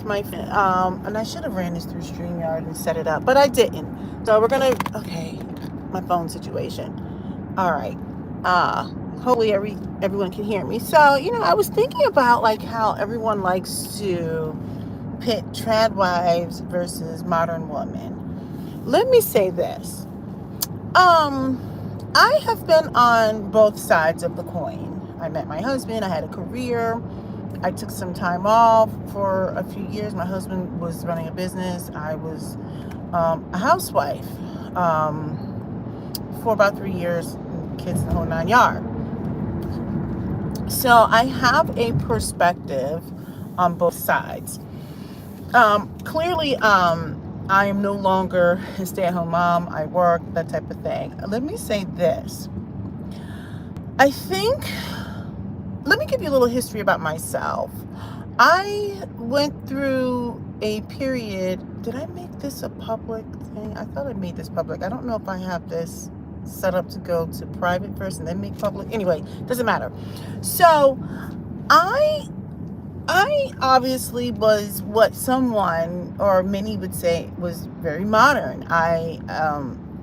my, and I should have ran this through StreamYard and set it up, but I didn't. So we're going to, okay, my phone situation. All right. Hopefully everyone can hear me. So, I was thinking about like how everyone likes to pit trad wives versus modern women. Let me say this. I have been on both sides of the coin. I met my husband. I had a career. I took some time off for a few years. My husband was running a business. I was a housewife for about 3 years, kids the whole 9 yards. So I have a perspective on both sides. Clearly, I am no longer a stay-at-home mom. I work, that type of thing. Let me say this. Let me give you a little history about myself. I went through a period. Did I make this a public thing? I thought I made this public. I don't know if I have this set up to go to private first and then make public. Anyway, doesn't matter. So I obviously was what someone or many would say was very modern. I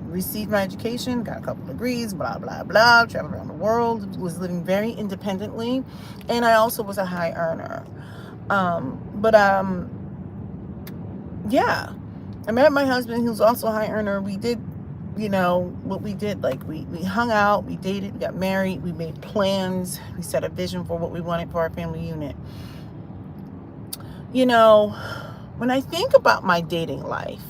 received my education, got a couple degrees, blah, blah, blah, traveled around the world, was living very independently, and I also was a high earner. Yeah, I met my husband, who's also a high earner. We did, what we did, like we hung out, we dated, we got married, we made plans, we set a vision for what we wanted for our family unit. When I think about my dating life,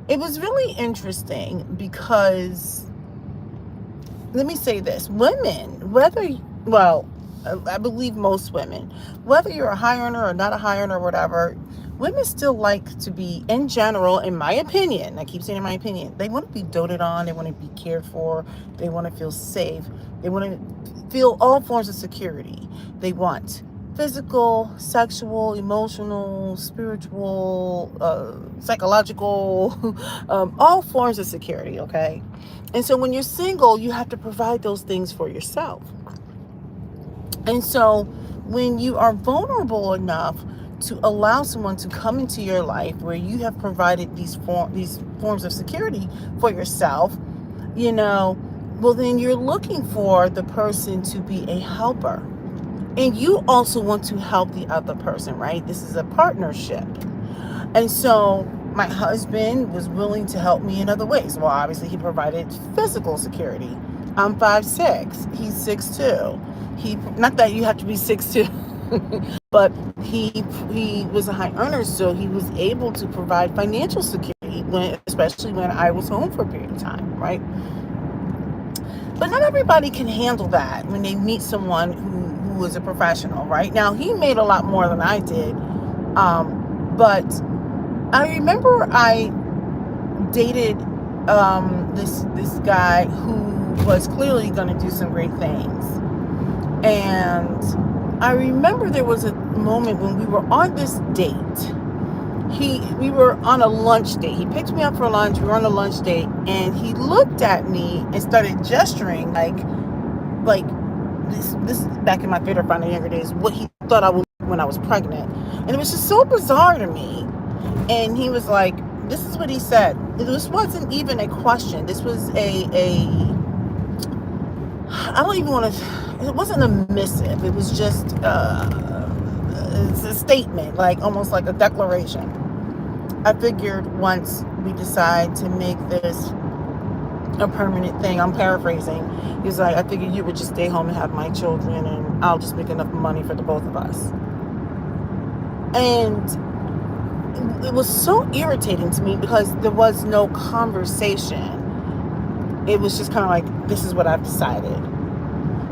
it was really interesting because, let me say this, women, I believe most women, whether you're a high earner or not a high earner or whatever, women still like to be, in general, in my opinion, I keep saying in my opinion, they want to be doted on, they want to be cared for, they want to feel safe, they want to feel all forms of security. They want physical, sexual, emotional, spiritual, psychological, all forms of security, okay? And so when you're single, you have to provide those things for yourself. And so when you are vulnerable enough to allow someone to come into your life where you have provided these forms of security for yourself, well, then you're looking for the person to be a helper. And you also want to help the other person, right? This is a partnership. And so my husband was willing to help me in other ways. Well, obviously he provided physical security. I'm 5'6", he's 6'2". Not that you have to be 6'2", but he was a high earner, so he was able to provide financial security, especially when I was home for a period of time, right? But not everybody can handle that when they meet someone who is a professional, right? Now, he made a lot more than I did, but I remember I dated this guy who was clearly going to do some great things. And I remember there was a moment when we were on this date. We were on a lunch date. He picked me up for lunch. We were on a lunch date, and he looked at me and started gesturing like this is back in my favorite from the younger days, what he thought I would when I was pregnant. And it was just so bizarre to me. And he was like, this is what he said. This wasn't even a question. This was I don't even want to, it wasn't a missive. It was just it's a statement, like almost like a declaration. I figured once we decide to make this a permanent thing, I'm paraphrasing, he's like, I figured you would just stay home and have my children, and I'll just make enough money for the both of us. And it was so irritating to me because there was no conversation. It was just kind of like, this is what I've decided.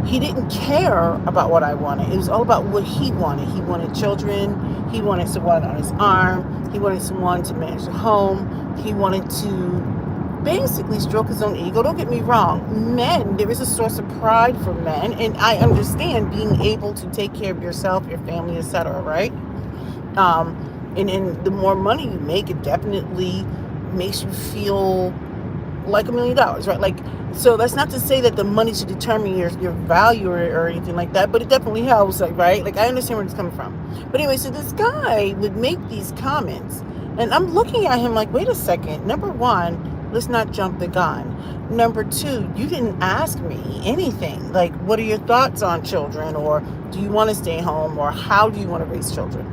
He didn't care about what I wanted. It was all about what he wanted. He wanted children. He wanted someone on his arm. He wanted someone to manage the home. He wanted to basically stroke his own ego. Don't get me wrong. Men, there is a source of pride for men. And I understand being able to take care of yourself, your family, etc., right? And the more money you make, it definitely makes you feel like $1,000,000, right? Like, so that's not to say that the money should determine your value or anything like that, but it definitely helps, like, right? Like, I understand where it's coming from. But anyway, so this guy would make these comments, and I'm looking at him like, wait a second. Number one, let's not jump the gun. Number two, you didn't ask me anything. Like, what are your thoughts on children? Or do you want to stay home? Or how do you want to raise children?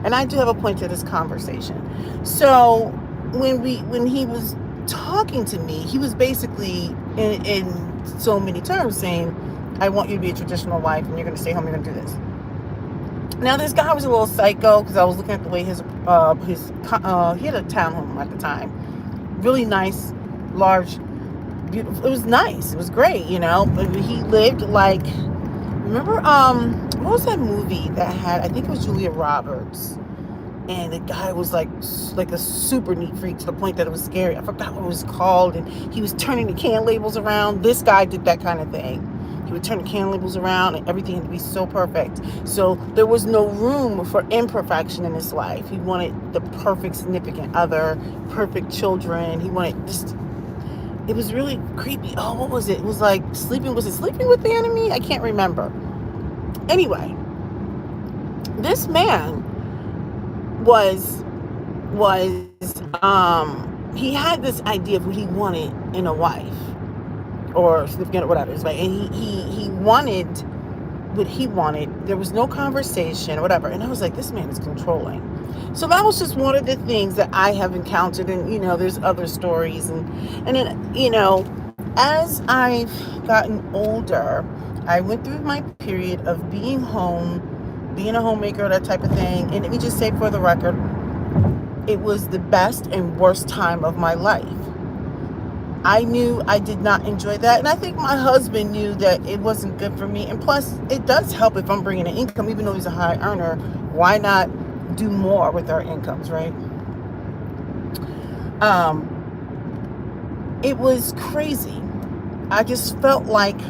And I do have a point to this conversation. So when he was talking to me, he was basically in so many terms saying, I want you to be a traditional wife and you're going to stay home, you're going to do this. Now, this guy was a little psycho because I was looking at the way he had a townhome at the time. Really nice, large, beautiful. It was nice. It was great, you know. But he lived like, remember, what was that movie that had, I think it was Julia Roberts. And the guy was like a super neat freak to the point that it was scary. I forgot what it was called. And he was turning the can labels around. This guy did that kind of thing. He would turn the can labels around and everything had to be so perfect. So there was no room for imperfection in his life. He wanted the perfect significant other, perfect children. He wanted just, it was really creepy. Oh, what was it? It was like was it sleeping with the enemy? I can't remember. Anyway, this man was he had this idea of what he wanted in a wife or significant or whatever, right? And he wanted what he wanted. There was no conversation or whatever. And I was like, this man is controlling. So that was just one of the things that I have encountered. And, you know, there's other stories. And then, you know, as I've gotten older, I went through my period of being home, being a homemaker, that type of thing. And let me just say for the record, it was the best and worst time of my life. I knew I did not enjoy that. And I think my husband knew that it wasn't good for me. And plus, it does help if I'm bringing an income, even though he's a high earner. Why not do more with our incomes, right? It was crazy. I just felt like,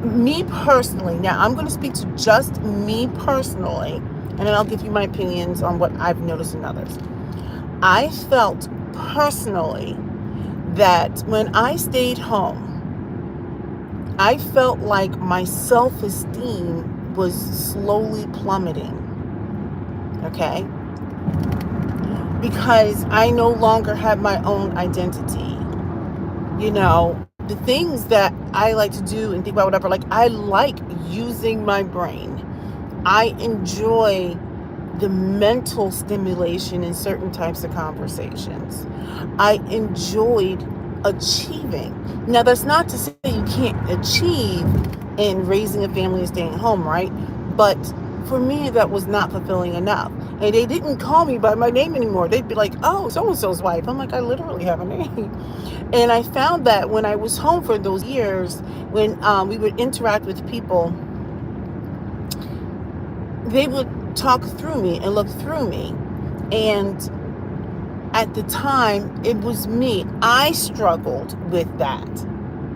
me personally, now I'm going to speak to just me personally, and then I'll give you my opinions on what I've noticed in others. I felt personally that when I stayed home, I felt like my self-esteem was slowly plummeting. Okay? Because I no longer have my own identity. You know, the things that I like to do and think about whatever, like I like using my brain. I enjoy the mental stimulation in certain types of conversations. I enjoyed achieving. Now, that's not to say you can't achieve in raising a family and staying home, right? But for me, that was not fulfilling enough. And they didn't call me by my name anymore. They'd be like, oh, so-and-so's wife. I'm like, I literally have a name. And I found that when I was home for those years, when we would interact with people, they would talk through me and look through me. And at the time, it was me. I struggled with that.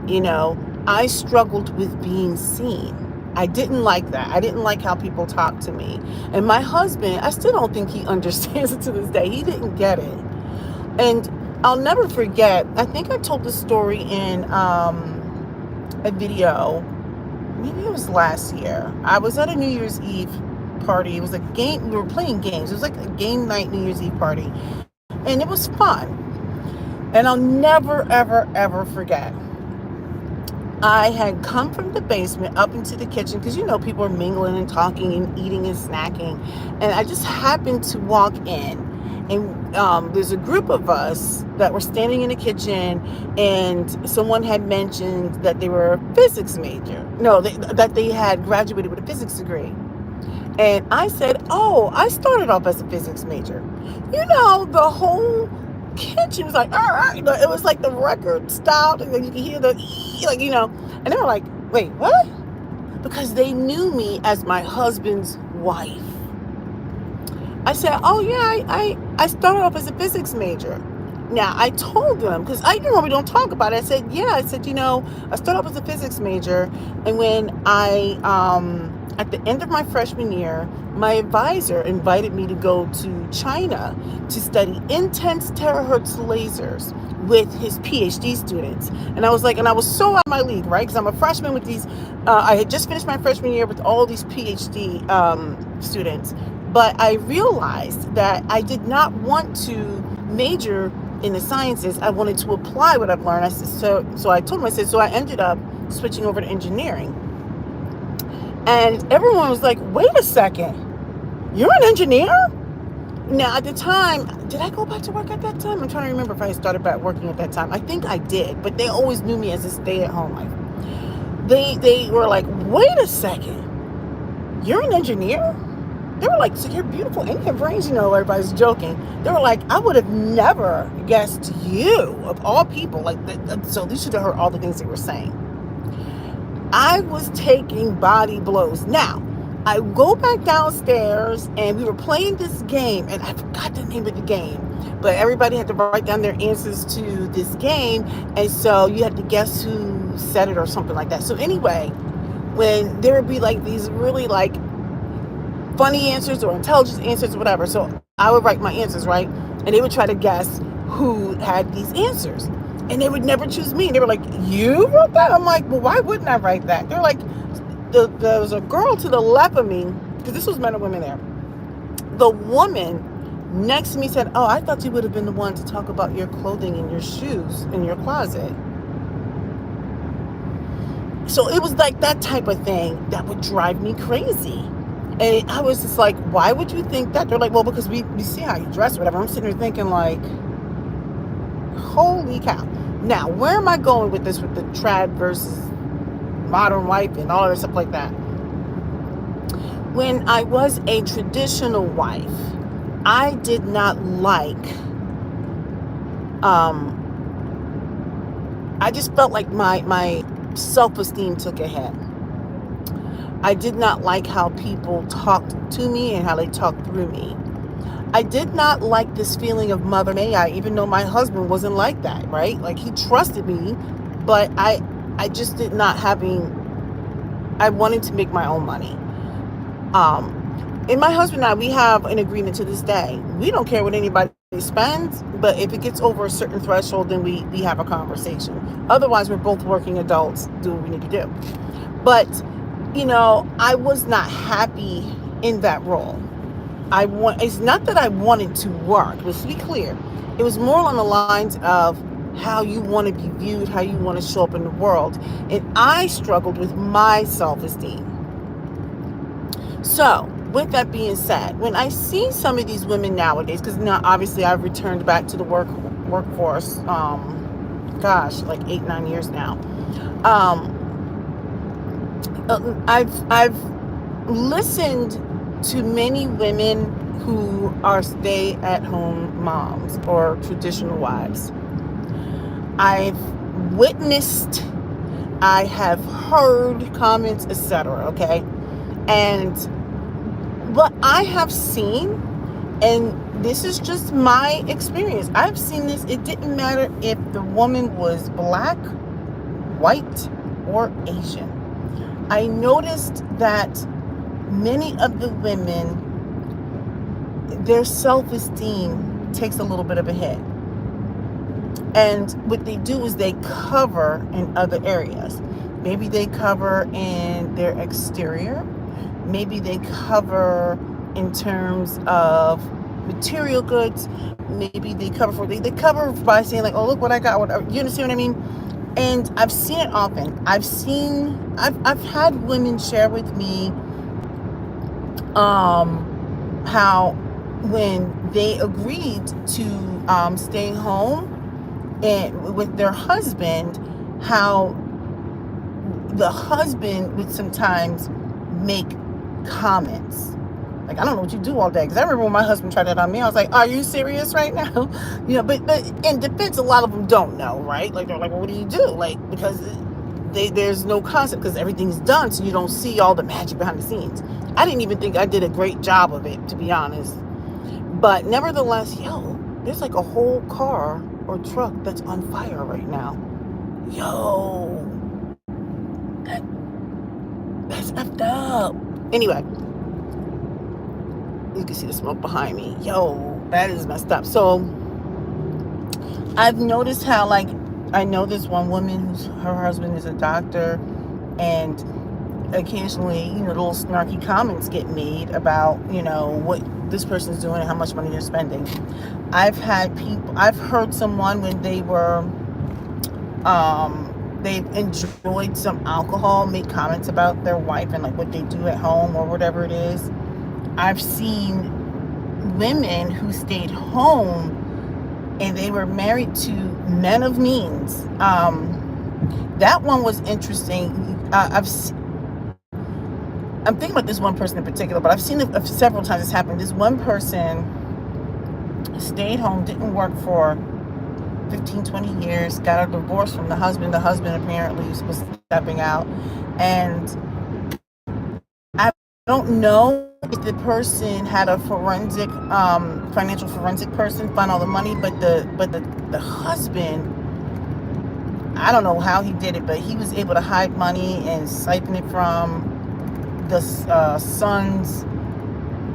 You know, I struggled with being seen. I didn't like that. I didn't like how people talked to me. And my husband, I still don't think he understands it to this day. He didn't get it. And I'll never forget, I think I told this story in a video. Maybe it was last year. I was at a New Year's Eve party. It was a game. We were playing games. It was like a game night New Year's Eve party. And it was fun. And I'll never, ever, ever forget. I had come from the basement up into the kitchen because, you know, people are mingling and talking and eating and snacking. And I just happened to walk in. And there's a group of us that were standing in the kitchen, and someone had mentioned that they were a physics major. No, that they had graduated with a physics degree. And I said, oh, I started off as a physics major. You know, the whole kitchen was like, all right. It was like the record stopped, and then you could hear the, like, you know. And they were like, wait, what? Because they knew me as my husband's wife. I said, oh, yeah, I started off as a physics major. Now, I told them, because I normally don't talk about it. I said, yeah, I said, you know, I started off as a physics major. And when I at the end of my freshman year, my advisor invited me to go to China to study intense terahertz lasers with his PhD students. And I was like, and I was so out of my league, right? Because I'm a freshman with these, I had just finished my freshman year with all these PhD students. But I realized that I did not want to major in the sciences. I wanted to apply what I've learned. I said, so I told him, I said, so I ended up switching over to engineering. And everyone was like, wait a second, you're an engineer? Now, at the time, did I go back to work at that time? I'm trying to remember if I started back working at that time. I think I did, but they always knew me as a stay-at-home wife. They were like, wait a second, you're an engineer? They were like, so you're beautiful and your brains, everybody's joking. They were like, I would have never guessed you, of all people. Like, so you should have heard all the things they were saying. I was taking body blows. Now, I go back downstairs and we were playing this game, and I forgot the name of the game, but everybody had to write down their answers to this game, and so you had to guess who said it or something like that. So anyway, when there would be like these really like funny answers or intelligent answers or whatever, so I would write my answers, right? And they would try to guess who had these answers. And they would never choose me. And they were like, you wrote that? I'm like, well, why wouldn't I write that? They're like, there was a girl to the left of me, because this was men and women there. The woman next to me said, oh, I thought you would have been the one to talk about your clothing and your shoes in your closet. So it was like that type of thing that would drive me crazy. And I was just like, why would you think that? They're like, well, because we see how you dress or whatever. I'm sitting there thinking like, holy cow. Now, where am I going with this, with the trad versus modern wife and all that stuff like that? When I was a traditional wife, I did not like, I just felt like my self-esteem took a hit. I did not like how people talked to me and how they talked through me. I did not like this feeling of Mother May I, even though my husband wasn't like that, right? Like, he trusted me, but I just did not I wanted to make my own money. And my husband and I, we have an agreement to this day. We don't care what anybody spends, but if it gets over a certain threshold, then we have a conversation. Otherwise, we're both working adults, do what we need to do. But, I was not happy in that role. It's not that I wanted to work, let's be clear. It was more along the lines of how you want to be viewed, how you want to show up in the world. And I struggled with my self-esteem. So, with that being said, when I see some of these women nowadays, because now obviously I've returned back to the workforce, like 8-9 years now. I've listened to many women who are stay-at-home moms or traditional wives. I've witnessed, I have heard comments, etc. Okay, and what I have seen, and this is just my experience, I've seen this. It didn't matter if the woman was black, white, or Asian. I noticed that many of the women, their self-esteem takes a little bit of a hit. And what they do is they cover in other areas. Maybe they cover in their exterior. Maybe they cover in terms of material goods. Maybe they cover by saying like, oh, look what I got. You understand what I mean? And I've seen it often. I've had women share with me how when they agreed to stay home and with their husband, how the husband would sometimes make comments like, I don't know what you do all day. Because I remember when my husband tried that on me, I was like, are you serious right now? But in defense, a lot of them don't know, right? Like, they're like, well, what do you do? Like, because there's no concept, because everything's done, so you don't see all the magic behind the scenes. I didn't even think I did a great job of it, to be honest. But nevertheless, there's like a whole car or truck that's on fire right now. That's effed up. Anyway, you can see the smoke behind me. Yo, that is messed up. So I've noticed how, like, I know this one woman whose her husband is a doctor, and occasionally, little snarky comments get made about, what this person's doing and how much money they're spending. I've heard someone when they enjoyed some alcohol make comments about their wife and like what they do at home or whatever it is. I've seen women who stayed home and they were married to men of means. That one was interesting. I'm thinking about this one person in particular, but I've seen it several times. It's happened. This one person stayed home, didn't work for 15, 20 years, got a divorce from the husband. The husband apparently was stepping out. And I don't know if the person had a forensic, financial forensic person find all the money, but the husband, I don't know how he did it, but he was able to hide money and siphon it from the son's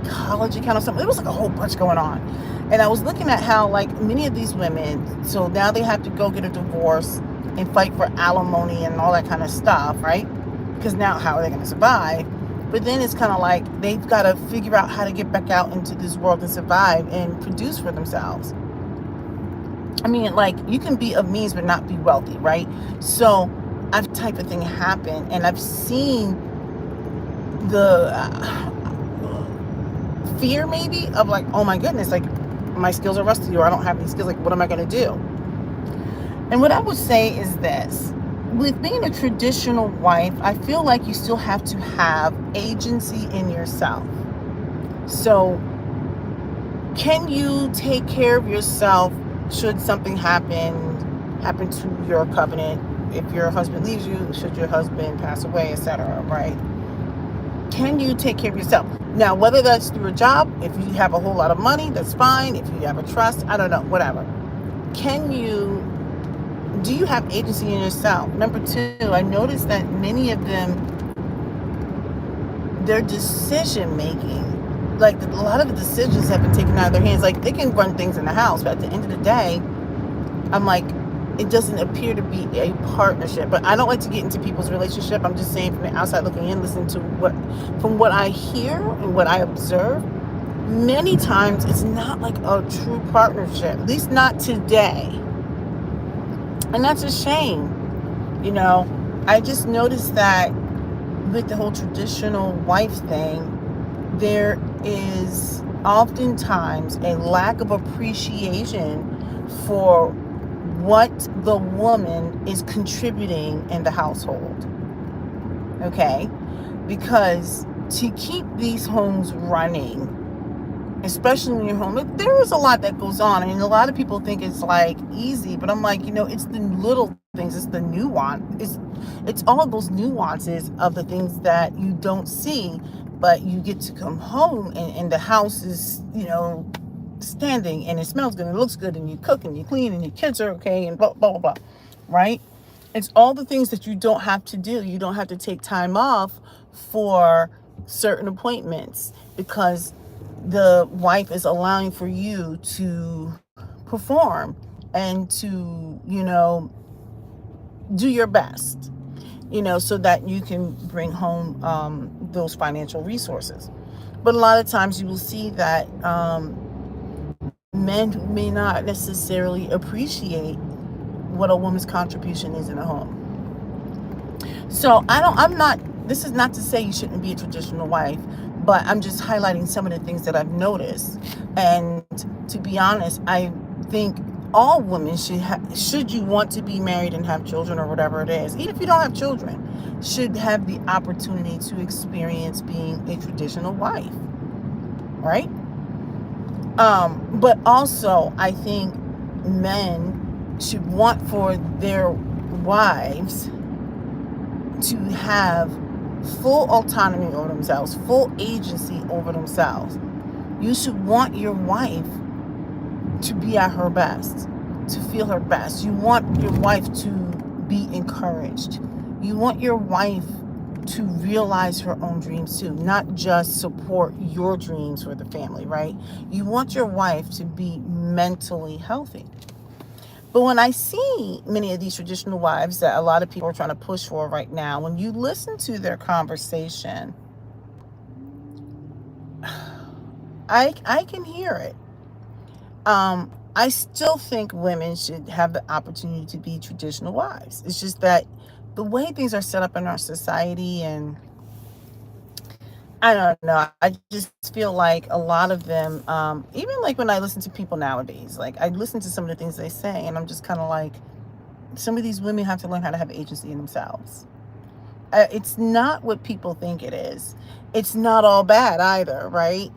college account or something. It was like a whole bunch going on. And I was looking at how, like, many of these women, so now they have to go get a divorce and fight for alimony and all that kind of stuff, right? Because now how are they going to survive? But then it's kind of like they've got to figure out how to get back out into this world and survive and produce for themselves. I mean, like, you can be of means but not be wealthy, right? So I've type of thing happen, and I've seen the fear maybe of like, oh my goodness, like my skills are rusty or I don't have any skills, like what am I going to do? And what I would say is this: with being a traditional wife, I feel like you still have to have agency in yourself. So can you take care of yourself should something happen to your covenant? If your husband leaves you, should your husband pass away, etc., right? Can you take care of yourself? Now, whether that's through a job, if you have a whole lot of money, that's fine. If you have a trust, I don't know, whatever. Do you have agency in yourself? Number two, I noticed that many of them, their decision making, like a lot of the decisions have been taken out of their hands. Like, they can run things in the house, but at the end of the day, I'm like, it doesn't appear to be a partnership. But I don't like to get into people's relationship. I'm just saying from the outside looking in, listening to from what I hear and what I observe, many times it's not like a true partnership, at least not today. And that's a shame. I just noticed that with the whole traditional wife thing, there is oftentimes a lack of appreciation for what the woman is contributing in the household. Okay? Because to keep these homes running, especially when you're home, there is a lot that goes on. And a lot of people think it's like easy, but I'm like, it's the little things, it's the nuance. It's all of those nuances of the things that you don't see, but you get to come home and the house is, standing and it smells good and it looks good and you cook and you clean and your kids are okay and blah, blah, blah, blah, right? It's all the things that you don't have to do. You don't have to take time off for certain appointments because the wife is allowing for you to perform and to, do your best, so that you can bring home those financial resources. But a lot of times you will see that men may not necessarily appreciate what a woman's contribution is in a home. So this is not to say you shouldn't be a traditional wife, but I'm just highlighting some of the things that I've noticed. And to be honest, I think all women should you want to be married and have children or whatever it is, even if you don't have children, should have the opportunity to experience being a traditional wife, right? But also, I think men should want for their wives to have full autonomy over themselves, full agency over themselves. You should want your wife to be at her best, to feel her best. You want your wife to be encouraged. You want your wife to realize her own dreams too, not just support your dreams for the family, right? You want your wife to be mentally healthy. But when I see many of these traditional wives that a lot of people are trying to push for right now, when you listen to their conversation, I can hear it. I still think women should have the opportunity to be traditional wives. It's just that the way things are set up in our society, and I don't know, I just feel like a lot of them, even like when I listen to people nowadays, like I listen to some of the things they say, and I'm just kind of like, some of these women have to learn how to have agency in themselves. It's not what people think it is. It's not all bad either, right?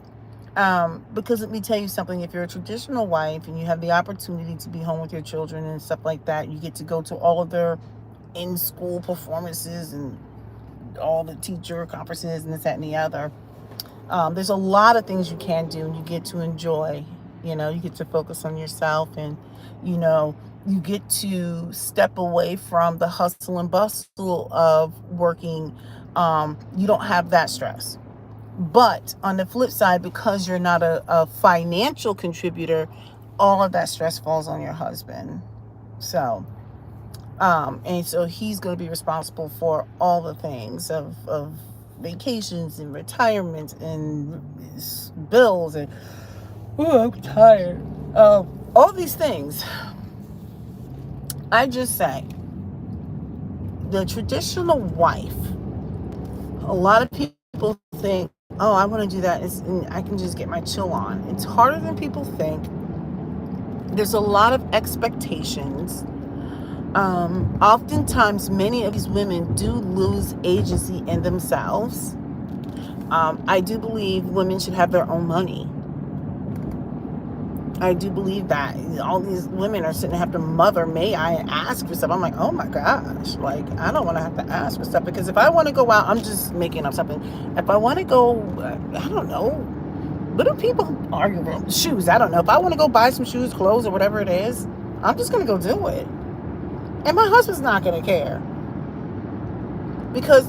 Because let me tell you something, if you're a traditional wife and you have the opportunity to be home with your children and stuff like that, you get to go to all of their in-school performances and all the teacher conferences and this, that, and the other. There's a lot of things you can do, and you get to enjoy. You get to focus on yourself, and you know, you get to step away from the hustle and bustle of working. You don't have that stress. But on the flip side, because you're not a financial contributor, all of that stress falls on your husband. So, and so he's going to be responsible for all the things of vacations and retirement and bills and, oh, I'm tired. All these things. I just say, the traditional wife, a lot of people think, oh, I want to do that, and I can just get my chill on. It's harder than people think. There's a lot of expectations. Oftentimes, many of these women do lose agency in themselves. I do believe women should have their own money. I do believe that. All these women are sitting and have to mother, may I ask for stuff. I'm like, oh my gosh. Like, I don't want to have to ask for stuff, because if I want to go out, I'm just making up something. If I want to go, I don't know. What do people argue about? Shoes. I don't know. If I want to go buy some shoes, clothes, or whatever it is, I'm just going to go do it. And my husband's not going to care. Because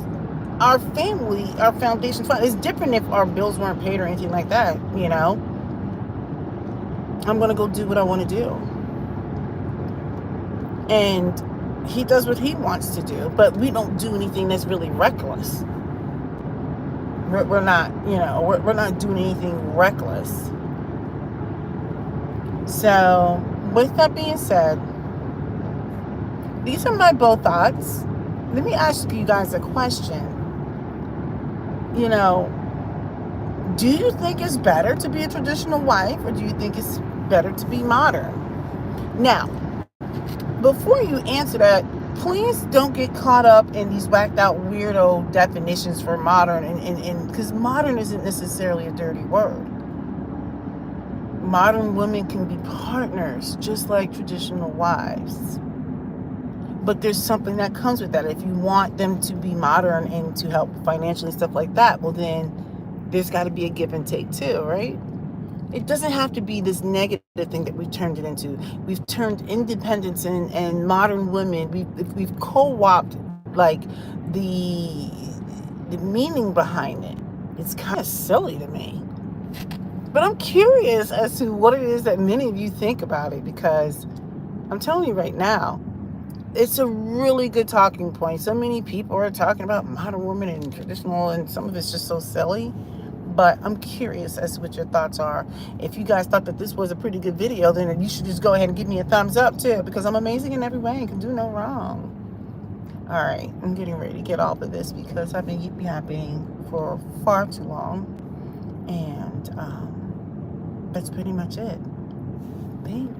our family, our foundation's fine. It's different if our bills weren't paid or anything like that, I'm going to go do what I want to do. And he does what he wants to do. But we don't do anything that's really reckless. We're not, we're not doing anything reckless. So, with that being said, these are my both thoughts. Let me ask you guys a question. Do you think it's better to be a traditional wife, or do you think it's better to be modern? Now, before you answer that, please don't get caught up in these whacked out weirdo definitions for modern, and because modern isn't necessarily a dirty word. Modern women can be partners just like traditional wives. But there's something that comes with that. If you want them to be modern and to help financially and stuff like that, well, then there's got to be a give and take too, right? It doesn't have to be this negative thing that we've turned it into. We've turned independence and modern women, we've co-opted like the meaning behind it. It's kind of silly to me. But I'm curious as to what it is that many of you think about it, because I'm telling you right now, it's a really good talking point. So many people are talking about modern women and traditional, and some of it's just so silly. But I'm curious as to what your thoughts are. If you guys thought that this was a pretty good video, then you should just go ahead and give me a thumbs up too, because I'm amazing in every way and can do no wrong. All right, I'm getting ready to get off of this because I've been yapping for far too long. And that's pretty much it. Thanks.